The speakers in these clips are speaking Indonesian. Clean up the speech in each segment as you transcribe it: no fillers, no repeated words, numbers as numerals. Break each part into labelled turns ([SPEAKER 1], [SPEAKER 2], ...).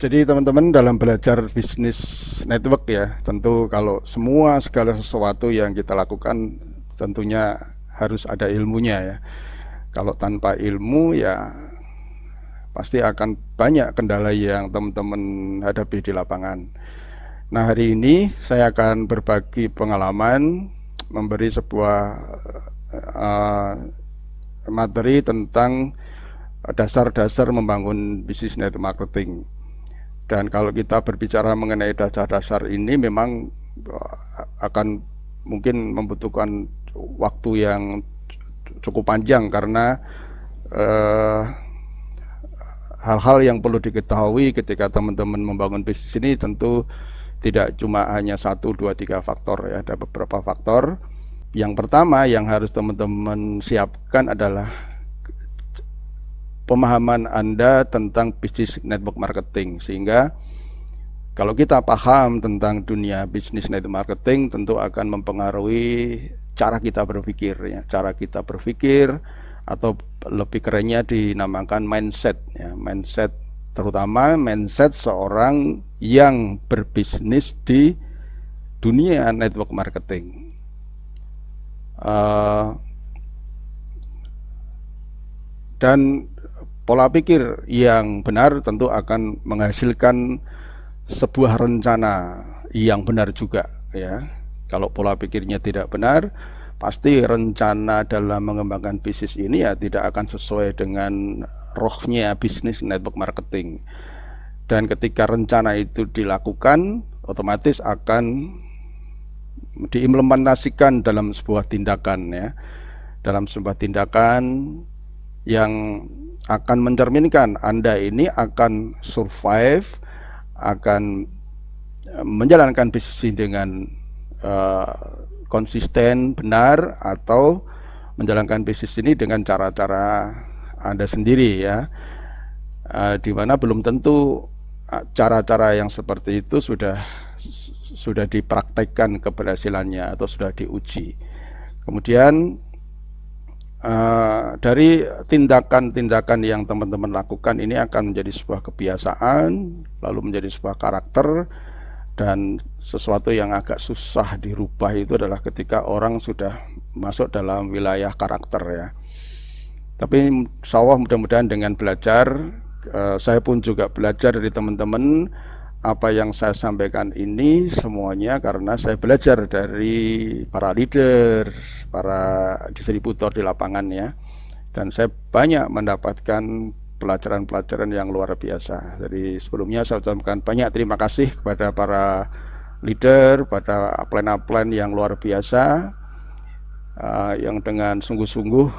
[SPEAKER 1] Jadi teman-teman dalam belajar bisnis network ya, tentu kalau segala sesuatu yang kita lakukan tentunya harus ada ilmunya ya. Kalau tanpa ilmu ya pasti akan banyak kendala yang teman-teman hadapi di lapangan. Nah, hari ini saya akan berbagi pengalaman, memberi sebuah uh, materi tentang dasar-dasar membangun bisnis network marketing. Dan kalau kita berbicara mengenai dasar-dasar ini memang akan mungkin membutuhkan waktu yang cukup panjang karena hal-hal yang perlu diketahui ketika teman-teman membangun bisnis ini tentu tidak cuma hanya 1, 2, 3 faktor ya, ada beberapa faktor. Yang pertama yang harus teman-teman siapkan adalah pemahaman Anda tentang bisnis network marketing, sehingga kalau kita paham tentang dunia bisnis network marketing tentu akan mempengaruhi cara kita berpikir ya, cara kita berpikir atau lebih kerennya dinamakan mindset ya, mindset, terutama mindset seorang yang berbisnis di dunia network marketing. Dan pola pikir yang benar tentu akan menghasilkan sebuah rencana yang benar juga ya. Kalau pola pikirnya tidak benar, pasti rencana dalam mengembangkan bisnis ini ya tidak akan sesuai dengan rohnya bisnis network marketing. Dan ketika rencana itu dilakukan, otomatis akan diimplementasikan dalam sebuah tindakan ya, dalam sebuah tindakan yang akan mencerminkan Anda ini akan survive, akan menjalankan bisnis ini dengan konsisten, benar, atau menjalankan bisnis ini dengan cara-cara Anda sendiri ya, dimana belum tentu cara-cara yang seperti itu sudah dipraktekkan keberhasilannya atau sudah diuji. Kemudian dari tindakan-tindakan yang teman-teman lakukan ini akan menjadi sebuah kebiasaan, lalu menjadi sebuah karakter, dan sesuatu yang agak susah dirubah itu adalah ketika orang sudah masuk dalam wilayah karakter ya. Tapi insya Allah mudah-mudahan dengan belajar, saya pun juga belajar dari teman-teman. Apa yang saya sampaikan ini semuanya karena saya belajar dari para leader, para distributor di lapangan ya. Dan saya banyak mendapatkan pelajaran-pelajaran yang luar biasa. Jadi sebelumnya saya ucapkan banyak terima kasih kepada para leader, pada upline-upline yang luar biasa, yang dengan sungguh-sungguh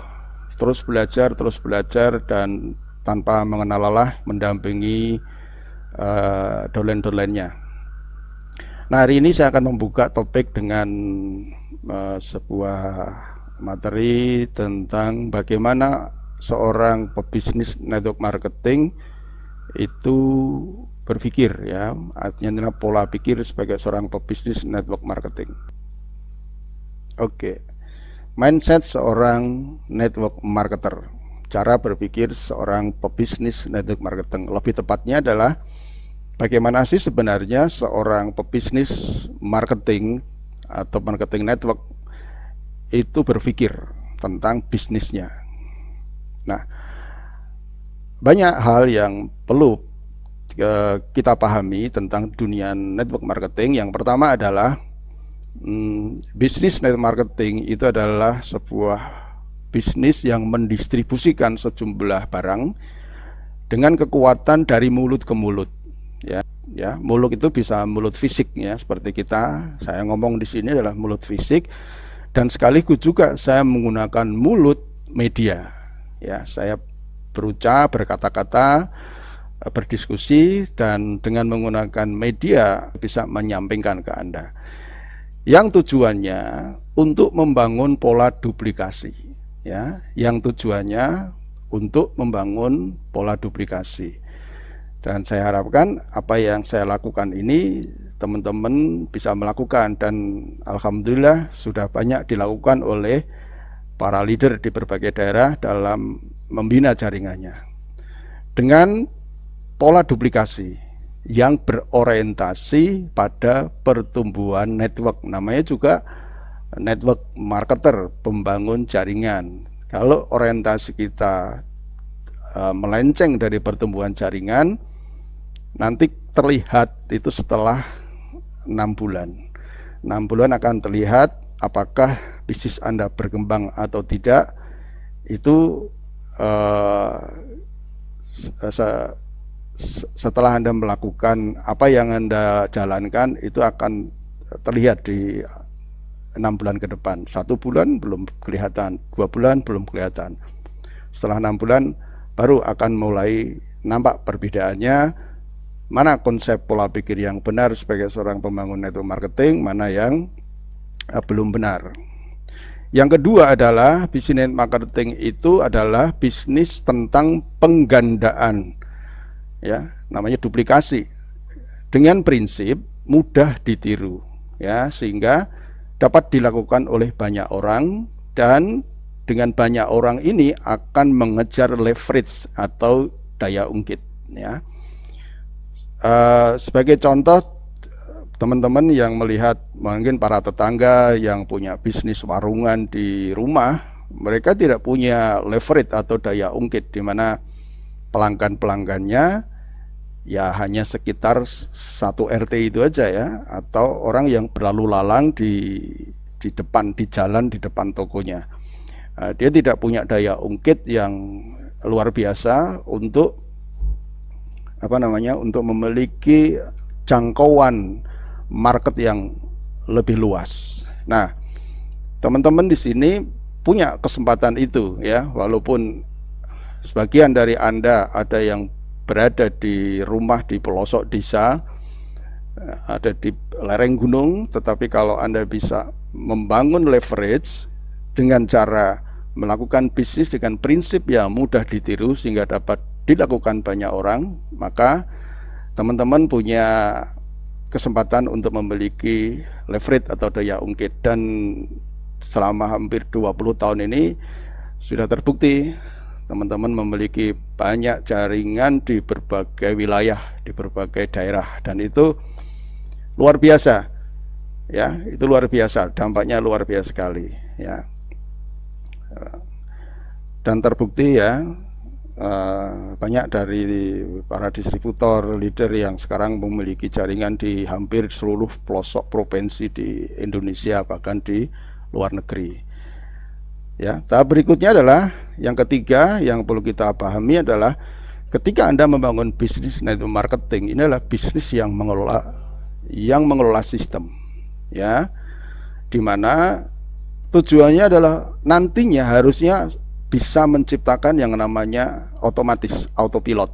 [SPEAKER 1] terus belajar dan tanpa mengenal lelah mendampingi dolen-dolennya. Nah, hari ini saya akan membuka topik dengan sebuah materi tentang bagaimana seorang pebisnis network marketing itu berpikir ya, artinya pola pikir sebagai seorang pebisnis network marketing. Oke. Mindset seorang network marketer, cara berpikir seorang pebisnis network marketing. Lebih tepatnya adalah bagaimana sih sebenarnya seorang pebisnis marketing atau marketing network itu berpikir tentang bisnisnya. Nah, banyak hal yang perlu kita pahami tentang dunia network marketing. Yang pertama adalah bisnis network marketing itu adalah sebuah bisnis yang mendistribusikan sejumlah barang dengan kekuatan dari mulut ke mulut. Ya, mulut itu bisa mulut fisik ya, seperti saya ngomong di sini adalah mulut fisik, dan sekaligus juga saya menggunakan mulut media. Ya, saya berucap, berkata-kata, berdiskusi, dan dengan menggunakan media bisa menyampaikan ke Anda. Yang tujuannya untuk membangun pola duplikasi. Ya, yang tujuannya untuk membangun pola duplikasi. Dan saya harapkan apa yang saya lakukan ini teman-teman bisa melakukan, dan alhamdulillah sudah banyak dilakukan oleh para leader di berbagai daerah dalam membina jaringannya dengan pola duplikasi yang berorientasi pada pertumbuhan network. Namanya juga network marketer, pembangun jaringan. Kalau orientasi kita melenceng dari pertumbuhan jaringan, nanti terlihat itu setelah 6 bulan. 6 bulan akan terlihat apakah bisnis Anda berkembang atau tidak. Itu setelah Anda melakukan apa yang Anda jalankan, itu akan terlihat di 6 bulan ke depan. 1 bulan belum kelihatan, 2 bulan belum kelihatan. Setelah 6 bulan baru akan mulai nampak perbedaannya, mana konsep pola pikir yang benar sebagai seorang pembangun network marketing, mana yang belum benar. Yang kedua adalah bisnis marketing itu adalah bisnis tentang penggandaan, ya, namanya duplikasi, dengan prinsip mudah ditiru, ya, sehingga dapat dilakukan oleh banyak orang, dan dengan banyak orang ini akan mengejar leverage atau daya ungkit, ya. Sebagai contoh, teman-teman yang melihat mungkin para tetangga yang punya bisnis warungan di rumah, mereka tidak punya leverage atau daya ungkit, di mana pelanggan-pelanggannya ya hanya sekitar 1 RT itu aja, ya, atau orang yang berlalu lalang di depan, di jalan, di depan tokonya. Dia tidak punya daya ungkit yang luar biasa untuk untuk memiliki jangkauan market yang lebih luas. Nah, teman-teman di sini punya kesempatan itu, ya, walaupun sebagian dari Anda ada yang berada di rumah di pelosok desa, ada di lereng gunung, tetapi kalau Anda bisa membangun leverage dengan cara melakukan bisnis dengan prinsip yang mudah ditiru sehingga dapat dilakukan banyak orang, maka teman-teman punya kesempatan untuk memiliki leverage atau daya ungkit. Dan selama hampir 20 tahun ini sudah terbukti teman-teman memiliki banyak jaringan di berbagai wilayah, di berbagai daerah, dan itu luar biasa, ya, itu luar biasa, dampaknya luar biasa sekali, ya. Dan terbukti, ya, banyak dari para distributor leader yang sekarang memiliki jaringan di hampir seluruh pelosok provinsi di Indonesia, bahkan di luar negeri, ya. Tahap berikutnya adalah yang ketiga yang perlu kita pahami adalah ketika Anda membangun bisnis network marketing, ini adalah bisnis yang mengelola sistem, ya, dimana tujuannya adalah nantinya harusnya bisa menciptakan yang namanya otomatis, autopilot,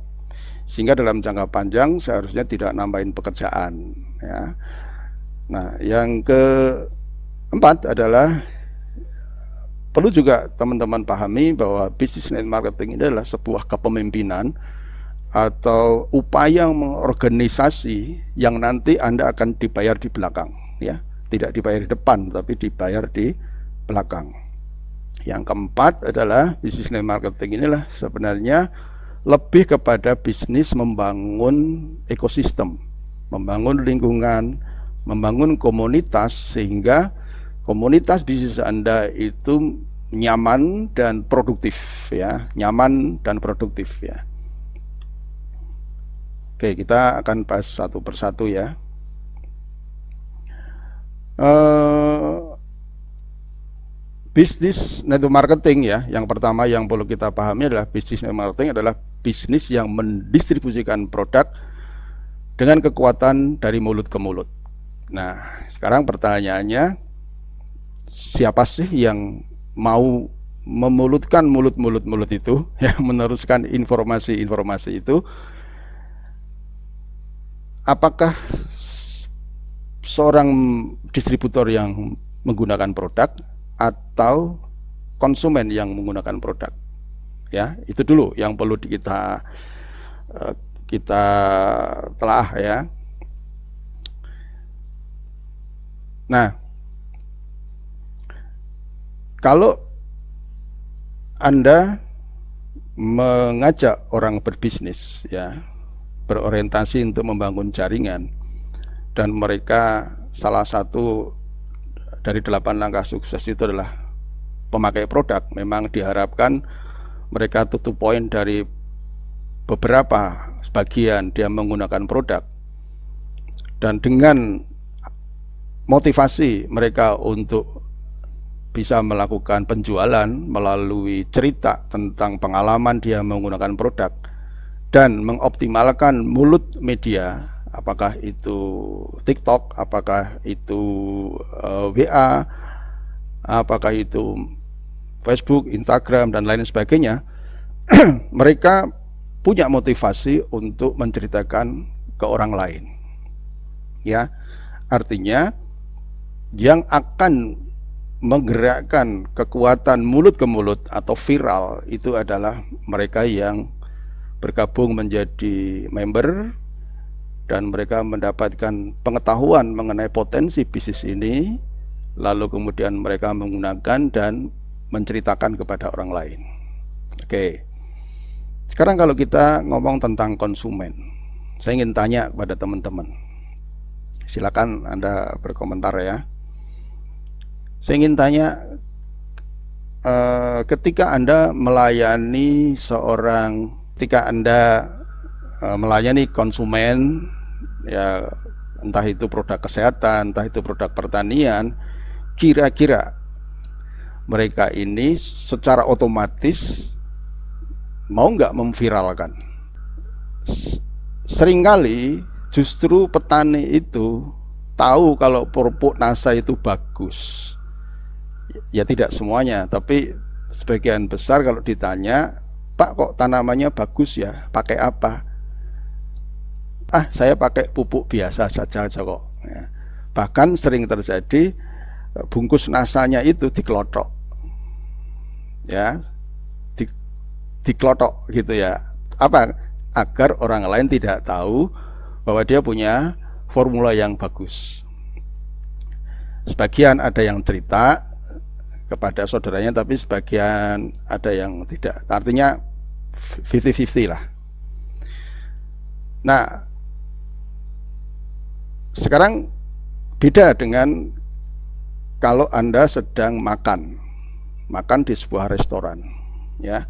[SPEAKER 1] sehingga dalam jangka panjang seharusnya tidak nambahin pekerjaan, ya. Nah, yang keempat adalah perlu juga teman-teman pahami bahwa bisnis network marketing ini adalah sebuah kepemimpinan atau upaya mengorganisasi yang nanti Anda akan dibayar di belakang, ya, tidak dibayar di depan tapi dibayar di belakang. Yang keempat adalah bisnis network marketing inilah sebenarnya lebih kepada bisnis membangun ekosistem, membangun lingkungan, membangun komunitas, sehingga komunitas bisnis Anda itu nyaman dan produktif, ya, nyaman dan produktif, ya. Oke, kita akan bahas satu persatu, ya. Bisnis network marketing, ya, yang pertama yang perlu kita pahami adalah bisnis network marketing adalah bisnis yang mendistribusikan produk dengan kekuatan dari mulut ke mulut. Nah, sekarang pertanyaannya, siapa sih yang mau memulutkan mulut itu, ya, meneruskan informasi-informasi itu? Apakah seorang distributor yang menggunakan produk atau konsumen yang menggunakan produk? Ya, itu dulu yang perlu kita telah, ya. Nah, kalau Anda mengajak orang berbisnis, ya, berorientasi untuk membangun jaringan, dan mereka salah satu dari 8 langkah sukses itu adalah pemakai produk. Memang diharapkan mereka tutup poin dari beberapa sebagian dia menggunakan produk, dan dengan motivasi mereka untuk bisa melakukan penjualan melalui cerita tentang pengalaman dia menggunakan produk dan mengoptimalkan mulut media, apakah itu TikTok, apakah itu WA, apakah itu Facebook, Instagram, dan lain sebagainya. Mereka punya motivasi untuk menceritakan ke orang lain. Ya, artinya yang akan menggerakkan kekuatan mulut ke mulut atau viral itu adalah mereka yang bergabung menjadi member, dan mereka mendapatkan pengetahuan mengenai potensi bisnis ini, lalu kemudian mereka menggunakan dan menceritakan kepada orang lain. Oke, sekarang kalau kita ngomong tentang konsumen, saya ingin tanya kepada teman-teman, silakan Anda berkomentar ya. Saya ingin tanya, ketika Anda melayani melayani konsumen, ya entah itu produk kesehatan, entah itu produk pertanian, kira-kira mereka ini secara otomatis mau nggak memviralkan? Seringkali justru petani itu tahu kalau pupuk NASA itu bagus. Ya tidak semuanya, tapi sebagian besar kalau ditanya, Pak kok tanamannya bagus ya, pakai apa? Ah, saya pakai pupuk biasa saja kok. Ya. Bahkan sering terjadi bungkus nasanya itu dikelotok, ya, dikelotok gitu ya. Apa? Agar orang lain tidak tahu bahwa dia punya formula yang bagus. Sebagian ada yang cerita kepada saudaranya, tapi sebagian ada yang tidak. Artinya 50-50 lah. Nah, sekarang beda dengan kalau Anda sedang makan di sebuah restoran, ya.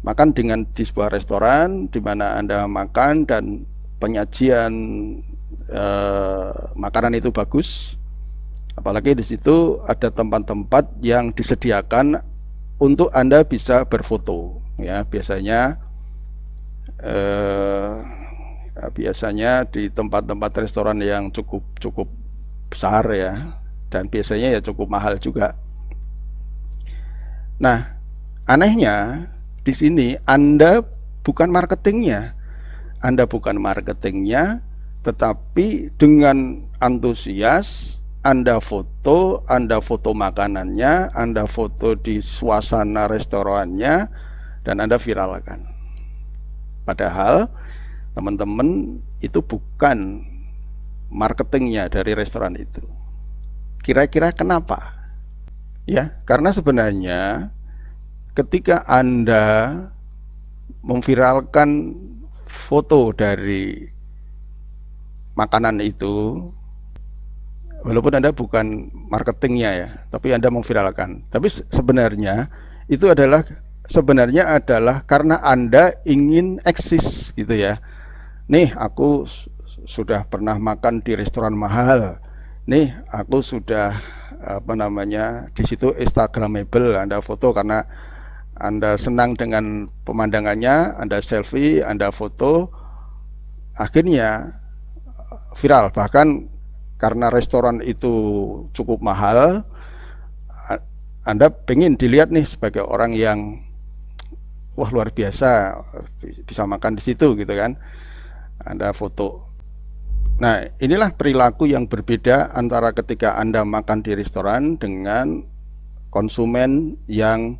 [SPEAKER 1] Makan di sebuah restoran di mana Anda makan dan penyajian makanan itu bagus. Apalagi di situ ada tempat-tempat yang disediakan untuk Anda bisa berfoto, ya. Biasanya di tempat-tempat restoran yang cukup besar ya, dan biasanya ya cukup mahal juga. Nah, anehnya di sini Anda bukan marketingnya, tetapi dengan antusias Anda foto makanannya, Anda foto di suasana restorannya, dan Anda viralkan. Padahal teman-teman itu bukan marketingnya dari restoran itu. Kira-kira kenapa? Ya, karena sebenarnya ketika Anda memviralkan foto dari makanan itu, walaupun Anda bukan marketingnya ya, tapi Anda memviralkan. Tapi sebenarnya karena Anda ingin eksis gitu ya. Nih, aku sudah pernah makan di restoran mahal. Nih, aku sudah di situ instagramable. Anda foto karena Anda senang dengan pemandangannya, Anda selfie, Anda foto, akhirnya viral. Bahkan karena restoran itu cukup mahal, Anda pengen dilihat nih sebagai orang yang wah luar biasa bisa makan di situ gitu kan. Anda foto. Nah, inilah perilaku yang berbeda antara ketika Anda makan di restoran dengan konsumen yang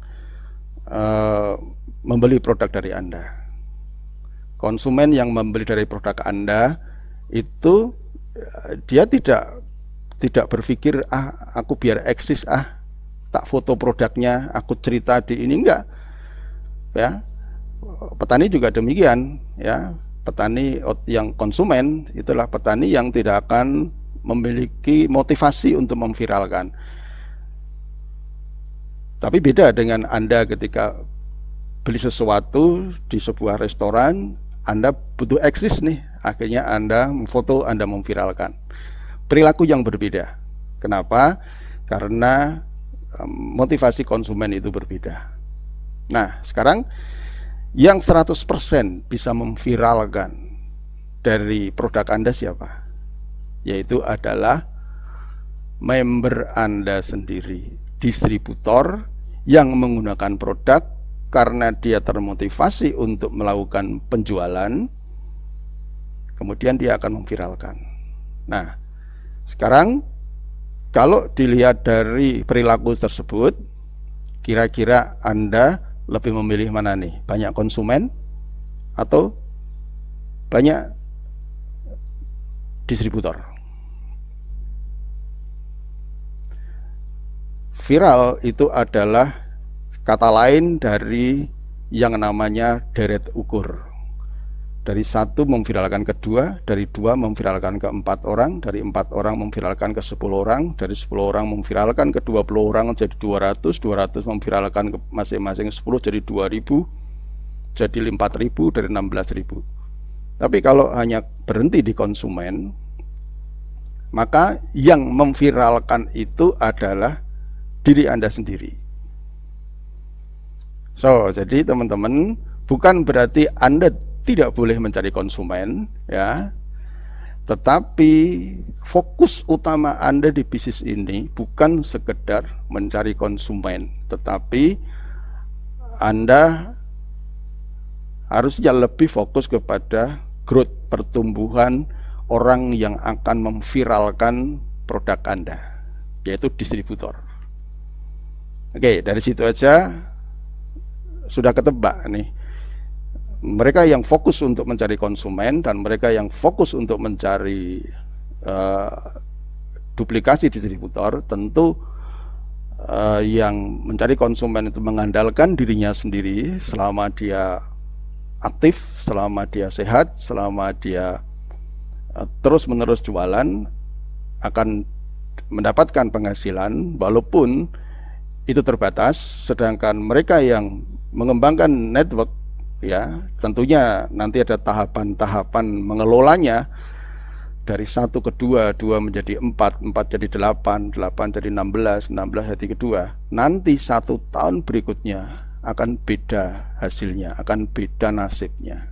[SPEAKER 1] membeli produk dari Anda. Konsumen yang membeli dari produk Anda itu dia tidak berpikir aku biar eksis tak foto produknya, aku cerita di ini, enggak ya. Petani juga demikian ya. petani yang konsumen itulah petani yang tidak akan memiliki motivasi untuk memviralkan. Tapi beda dengan Anda ketika beli sesuatu di sebuah restoran, Anda butuh eksis nih, akhirnya Anda memfoto, Anda memviralkan. Perilaku yang berbeda. Kenapa? Karena motivasi konsumen itu berbeda. Nah, sekarang yang 100% bisa memviralkan dari produk Anda siapa? Yaitu adalah member Anda sendiri, distributor yang menggunakan produk karena dia termotivasi untuk melakukan penjualan, kemudian dia akan memviralkan. Nah, sekarang kalau dilihat dari perilaku tersebut, kira-kira Anda lebih memilih mana nih? Banyak konsumen atau banyak distributor? Viral itu adalah kata lain dari yang namanya deret ukur. Dari satu memviralkan ke dua, dari dua memviralkan ke 4 orang, dari 4 orang memviralkan ke 10 orang, dari 10 orang memviralkan ke 20 orang jadi 200, 200 memviralkan ke masing-masing 10 jadi 2000, jadi 4000, dari 16.000. Tapi kalau hanya berhenti di konsumen, maka yang memviralkan itu adalah diri Anda sendiri. So, jadi teman-teman, bukan berarti Anda tidak boleh mencari konsumen, ya. Tetapi fokus utama Anda di bisnis ini bukan sekedar mencari konsumen, tetapi Anda harusnya lebih fokus kepada growth, pertumbuhan orang yang akan memviralkan produk Anda, yaitu distributor. Oke, dari situ aja sudah ketebak nih. Mereka yang fokus untuk mencari konsumen dan mereka yang fokus untuk mencari duplikasi distributor, tentu yang mencari konsumen itu mengandalkan dirinya sendiri selama dia aktif, selama dia sehat, selama dia terus-menerus jualan, akan mendapatkan penghasilan walaupun itu terbatas. Sedangkan mereka yang mengembangkan network, ya tentunya nanti ada tahapan-tahapan mengelolanya, dari 1 ke 2, 2 menjadi 4, 4 jadi 8, 8 jadi 16, 16 jadi kedua. Nanti 1 tahun berikutnya akan beda hasilnya, akan beda nasibnya.